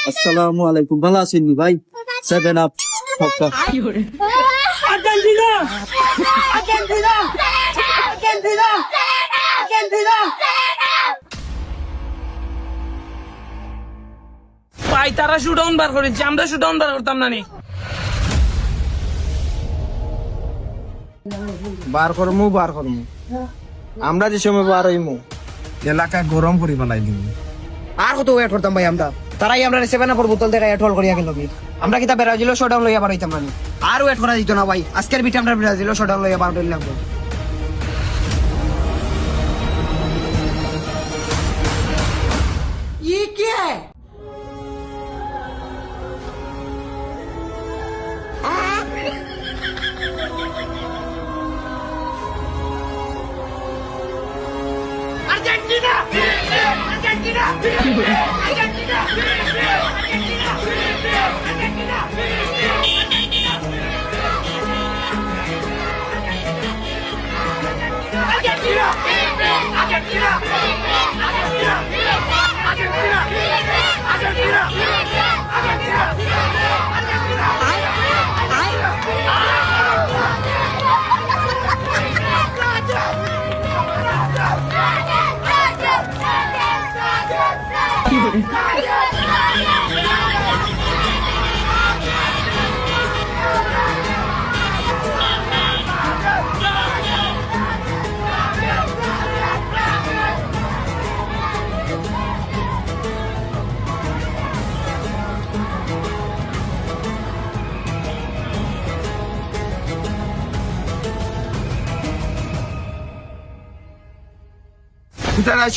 আসসালামু আলাইকুম, ভালো আছেন ভাই? 7 আপ সবটা ভাই তারা শুডাউন বার করেছে, আমরা শুডাউন বার করতাম না নি। বার করমু আমরা যে সময় বার হইমু এলাকা গরম করি বানাই দিব। আর কত ওয়েট করতাম ভাই আমরা, তারাই আমরা 7 আপর বোতল দেখা এটল করিয়া গেল। আমরা কিতা ব্রাজিল শোডাউন লইয়া বার হইতাম না, আর ওয়েট করা দিত না ভাই। আজকের বিটা আমরা ব্রাজিল শোডাউন লইয়া বার হইলাম। ये क्या है? अर्जेंटीना! अर्जेंटीना! अर्जेंटीना!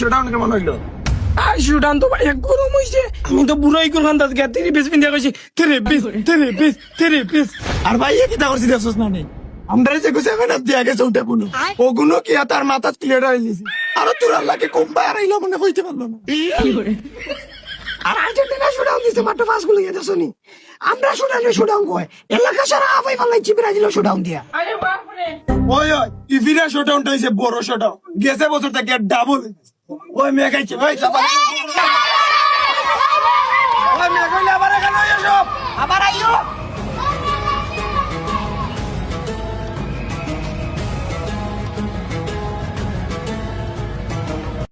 শোডাউন কেমন হইলো? আর শুডাউন তো ভাই গরম হইছে। আমি তো বুড়াই করলাম, তাদেরকে তেরে বেশ পিন্দিয়া কইছি, তেরে বেশ। আর ভাই কি তা করছি দেখছস না নি? আমরা যে গুছে না দিয়া গেছে উঠে পুনো ওগুলো কি তার মাথা ক্লিয়ার হইলিছে। আর তোর আল্লাহকে কম বাইরে আইলো মনে হইতে পারলো না। আর আর্জেন্টিনা শোডাউন দিছে মাত্র 5 গোল ইয়া দেখছনি। আমরা শোডাউন কয় এলাকা সারা আপাই ফালাইছি ব্রাজিল শোডাউন দিয়া। ওই ইফিরা শোডাউনটা হইছে বড় শোডাউন, গেছে বছর থেকে ডাবল। ওই মেগাইছে ভাই ওই মেগাইলে আবার এখানে এসো, আবার আইও।